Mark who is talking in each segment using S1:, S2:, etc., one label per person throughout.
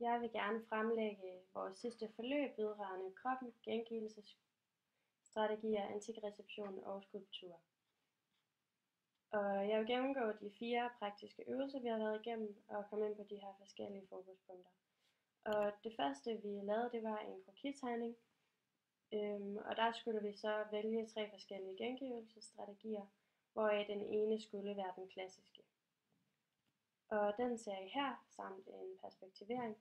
S1: Jeg vil gerne fremlægge vores sidste forløb vedrørende kroppen, gengivelsesstrategier, antikreception og skulptur. Og jeg vil gennemgå de 4 praktiske øvelser, vi har været igennem, og komme ind på de her forskellige fokuspunkter. Og det første, vi lavede, det var en krokitegning. Og der skulle vi så vælge 3 forskellige gengivelsesstrategier, hvoraf den ene skulle være den klassiske. Og den ser I her, samt en perspektivering.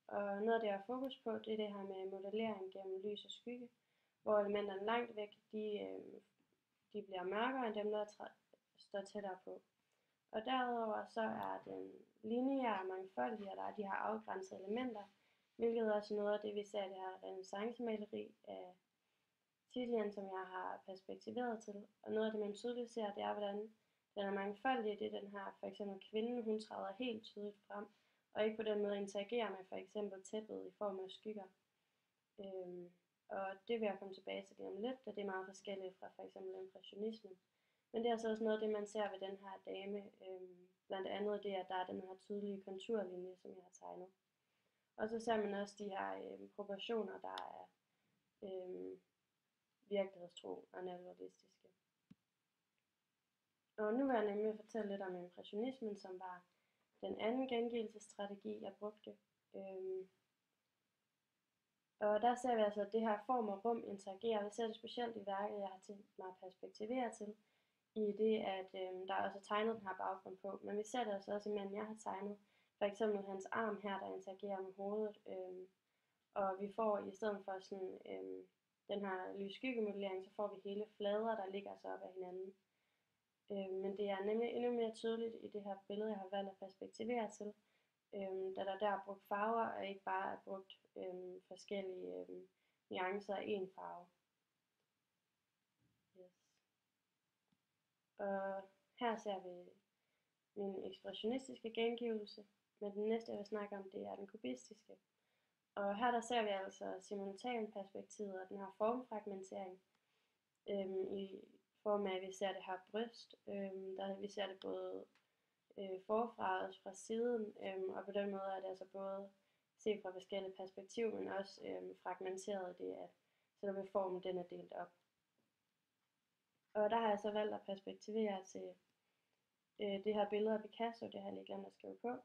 S1: Og noget af det, jeg har fokus på, det er det her med modellering gennem lys og skygge, hvor elementerne langt væk, de bliver mørkere end dem, der står tættere på. Og derudover så er den lineære mangfoldige, og der er de her afgrænsede elementer, hvilket også er noget af det, vi ser i det her renæssancemaleri af Titian, som jeg har perspektiveret til. Og noget af det, man tydeligt ser, det er, hvordan den er mangfoldig. Det er den her, for eksempel kvinden, hun træder helt tydeligt frem, og ikke på den måde interagerer med for eksempel tæppet i form af skygger. Og det vil jeg komme tilbage til lige om lidt, da det er meget forskelligt fra for eksempel impressionismen. Men det er altså også noget af det, man ser ved den her dame, blandt andet det, at der er den her tydelige konturlinje, som jeg har tegnet. Og så ser man også de her proportioner, der er virkelighedstro og naturalistiske. Og nu vil jeg nemlig fortælle lidt om impressionismen, som var den anden gengivelsesstrategi, jeg brugte. Og der ser vi altså, at det her form og rum interagerer. Vi ser det specielt i værket, jeg har tænkt mig at perspektivere til, i det, at der er også tegnet den her baggrund på. Men vi ser det altså også i manden, jeg har tegnet. For eksempel hans arm her, der interagerer med hovedet. Og vi får i stedet for sådan, den her lys-skygge-modellering, så får vi hele flader, der ligger så op ad hinanden. Men det er nemlig endnu mere tydeligt i det her billede, jeg har valgt at perspektivere til, da der er brugt farver, og ikke bare er brugt forskellige nuancer af en farve. Yes. Og her ser vi min ekspressionistiske gengivelse, men den næste, jeg vil snakke om, det er den kubistiske. Og her der ser vi altså simultanperspektivet og den her formfragmentering i form af, at vi ser det her bryst. Vi ser det både forfra og også fra siden, og på den måde er det altså både set fra forskellige perspektiver, men også fragmenteret i det, at selve formen den er delt op. Og der har jeg så valgt at perspektivere til det her billede af Picasso, det har jeg lige glemt at skrive på,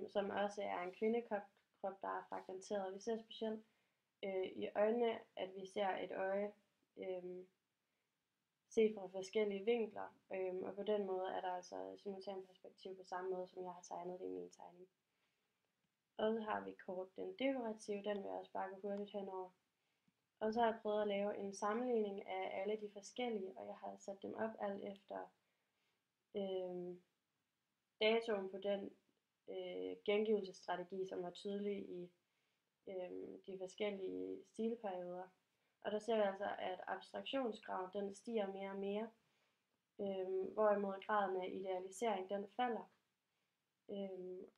S1: som også er en kvindekrop, der er fragmenteret. Vi ser specielt i øjnene, at vi ser et øje set fra forskellige vinkler, og på den måde er der altså simultanperspektiv på samme måde, som jeg har tegnet det i min tegning. Og så har vi kort den dekorative, den vil jeg også bare gå hurtigt henover. Og så har jeg prøvet at lave en sammenligning af alle de forskellige, og jeg har sat dem op alt efter datoen på den gengivelsesstrategi, som var tydelig i de forskellige stilperioder. Og der ser vi altså, at abstraktionsgraden den stiger mere og mere, hvorimod graden af idealisering den falder.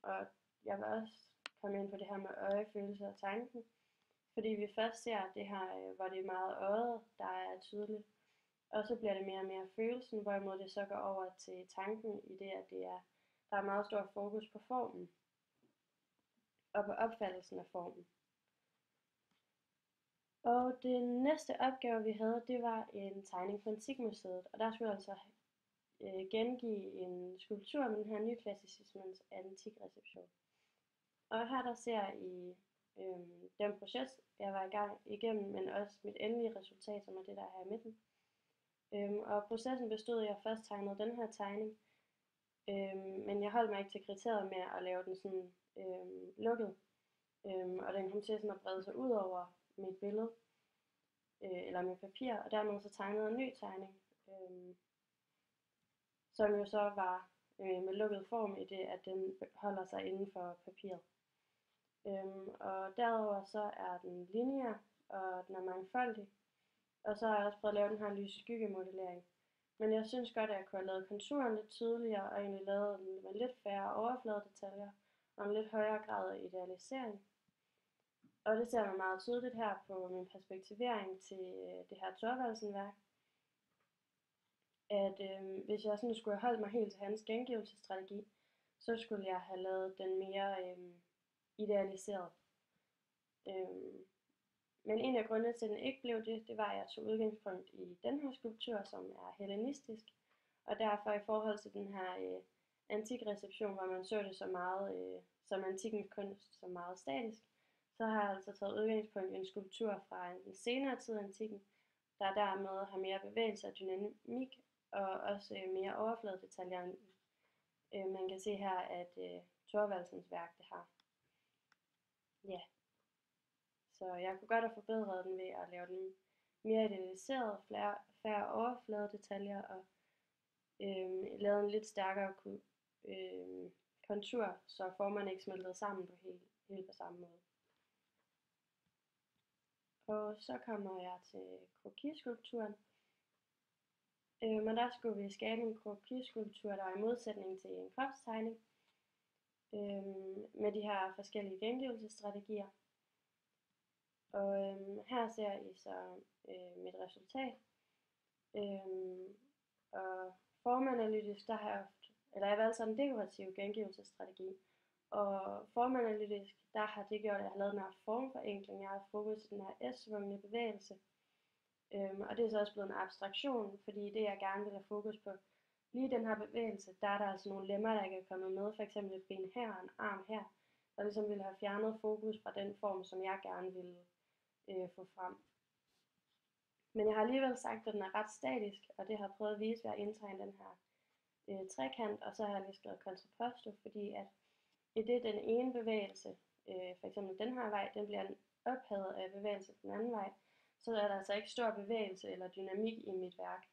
S1: Og jeg vil også komme ind på det her med øjefølelse og tanken, fordi vi først ser det her, hvor det er meget øjet, der er tydeligt, og så bliver det mere og mere følelsen, hvorimod det så går over til tanken i det, at der er meget stor fokus på formen og på opfattelsen af formen. Og den næste opgave, vi havde, det var en tegning på Antikmuseet, og der skulle jeg altså gengive en skulptur med den her nyklassicismens antikreception. Og her der ser I den proces, jeg var i gang igennem, men også mit endelige resultat, som er det, der er her i midten. Og processen bestod i, at jeg først tegnede den her tegning, men jeg holdt mig ikke til kriteriet med at lave den sådan lukket, og den kom til sådan at brede sig ud over mit billede, eller mit papir, og dermed så tegnede jeg en ny tegning, som jo så var med lukket form i det, at den holder sig inden for papiret. Og derudover så er den lineær, og den er mangfoldig, og så har jeg også prøvet at lave den her lys-skygge-modellering. Men jeg synes godt, at jeg kunne have lavet konturen lidt tydeligere, og egentlig lavet den med lidt færre overfladedetaljer, og en lidt højere grad af idealisering. Og det ser man meget tydeligt her på min perspektivering til det her Thorvaldsen-værk, at hvis jeg sådan skulle have holdt mig helt til hans gengivelsesstrategi, så skulle jeg have lavet den mere idealiseret. Men en af grundene til, at den ikke blev det var, at jeg tog udgangspunkt i den her skulptur, som er hellenistisk, og derfor i forhold til den her antikreception, hvor man så det så meget som antikkens kunst, som meget statisk, så har jeg altså taget udgangspunkt i en skulptur fra en senere tid af antikken, der dermed har mere bevægelse og dynamik, og også mere overfladedetaljer. Man kan se her, at Thorvaldsens værk det har. Ja. Så jeg kunne godt have forbedret den ved at lave den mere idealiseret, færre overfladedetaljer og lavet en lidt stærkere kontur, så formerne ikke smeltede sammen på helt på samme måde. Og så kommer jeg til krokiskulpturen. Og der skulle vi skabe en krokiskulptur, der er i modsætning til en kropstegning, med de her forskellige gengivelsesstrategier. Og her ser I så mit resultat. Og formanalytisk, der har jeg valgt sådan en dekorativ gengivelsesstrategi. Og formanalytisk, der har det gjort, at jeg har lavet den her formforenkling. Jeg har fokus i den her S-svungne bevægelse. Og det er så også blevet en abstraktion, fordi det jeg gerne vil have fokus på, lige den her bevægelse, der er der altså nogle lemmer, der ikke er kommet med. For eksempel et ben her og en arm her, der ligesom ville have fjernet fokus fra den form, som jeg gerne ville få frem. Men jeg har alligevel sagt, at den er ret statisk, og det har jeg prøvet at vise ved at indtegne den her trekant, og så har jeg lige skrevet contrapposto, fordi at i det den ene bevægelse, for eksempel den her vej, den bliver ophævet af bevægelse den anden vej, så er der altså ikke stor bevægelse eller dynamik i mit værk.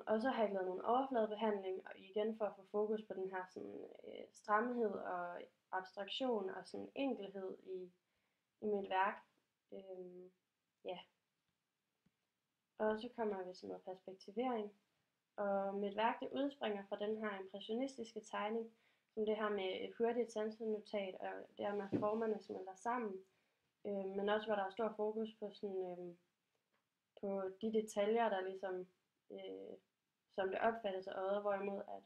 S1: Og så har jeg lavet nogle overfladebehandling, og igen for at få fokus på den her sådan, stramhed og abstraktion og sådan enkelhed i mit værk. Ja. Og så kommer vi til noget perspektivering. Og mit værk det udspringer fra den her impressionistiske tegning, som det her med et hurtigt sansenotat, og det her med at formerne smelter sammen. Men også hvor der er stor fokus på, sådan, på de detaljer, der ligesom, som det opfattes af øjet, hvorimod at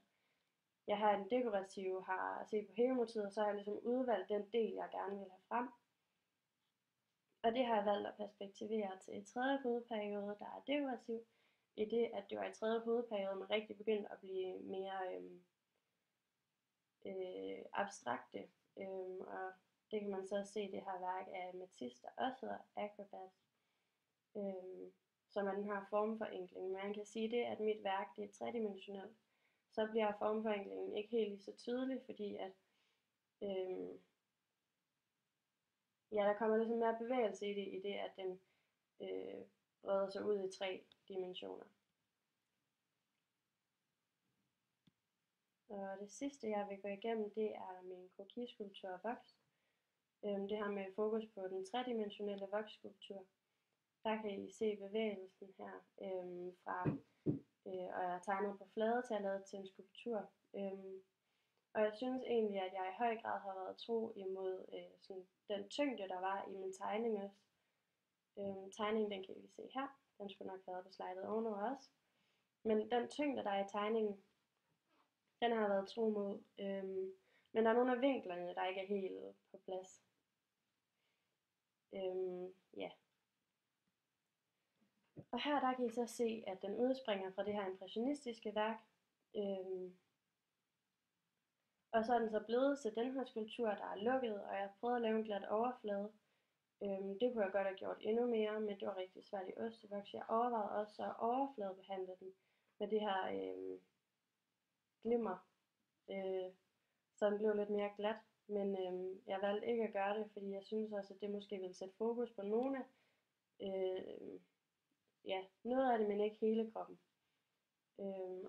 S1: jeg her den dekorative har set på hele motivet, og så har jeg ligesom udvalgt den del, jeg gerne vil have frem. Og det har jeg valgt at perspektivere til tredje hovedperiode, der er dekorativ, i det at det var i tredje hovedperiode, man rigtig begyndte at blive mere abstrakte. Og det kan man så se det her værk af Matisse, der også hedder Acrobat, som er den her formforenkling. Man kan sige det, at mit værk det er tredimensionelt, så bliver formforenklingen ikke helt lige så tydelig, fordi at der kommer ligesom mere bevægelse i det, at den breder sig ud i 3 dimensioner. Og det sidste, jeg vil gå igennem, det er min krokiskulptur voks. Det her med fokus på den tredimensionelle voksskulptur. Der kan I se bevægelsen her og jeg har tegnet på flade til at lave til en skulptur. Og jeg synes egentlig, at jeg i høj grad har været tro imod sådan den tyngde, der var i min tegning også. Tegningen, den kan I se her. Den skulle nok have været på slidet ovenover også. Men den tyngde, der er i tegningen, den har jeg været tro mod. Men der er nogle af vinklerne, der ikke er helt på plads. Ja. Og her der kan I så se, at den udspringer fra det her impressionistiske værk. Og så er den så blevet til den her skulptur, der er lukket, og jeg har prøvet at lave en glat overflade. Det kunne jeg godt have gjort endnu mere, men det var rigtig svært i ostevoks. Jeg overvejede også at overfladebehandle den med det her glimmer, så den blev lidt mere glat. Men jeg valgte ikke at gøre det, fordi jeg synes også, at det måske ville sætte fokus på nogle noget af det, men ikke hele kroppen.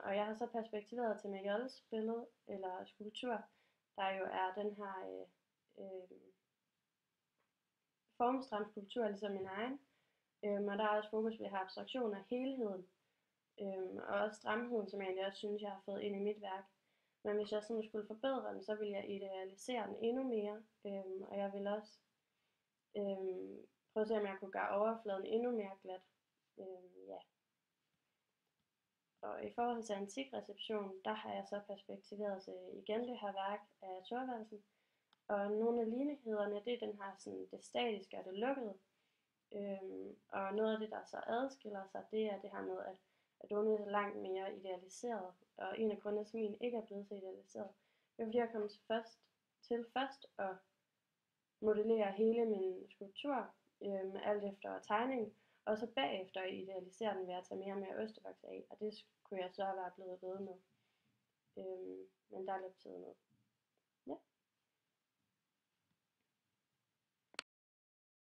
S1: Og jeg har så perspektiveret til Majols billede, eller skulptur, der jo er den her formstram skulptur, ligesom min egen. Og der er også fokus på det her abstraktion af helheden, og også stramheden, som jeg egentlig også synes, jeg har fået ind i mit værk. Men hvis jeg sådan skulle forbedre den, så vil jeg idealisere den endnu mere, og jeg vil også prøve at se, om jeg kunne gøre overfladen endnu mere glat. Og i forhold til antikreception, der har jeg så perspektiveret igen det her værk af Thorvaldsen. Og nogle af lignelighederne, det er den her sådan, det statiske og det lukkede. Og noget af det, der så adskiller sig, det er det her med, at Unge er langt mere idealiseret. Og en af grundene til, at min ikke er blevet så idealiseret, det er fordi, jeg kom til først at modellere hele min skulptur, alt efter tegning, og så bagefter idealisere den ved at tage mere og mere ostevoks af, og det kunne jeg så være blevet ved med. Men der løb tiden ud. Ja.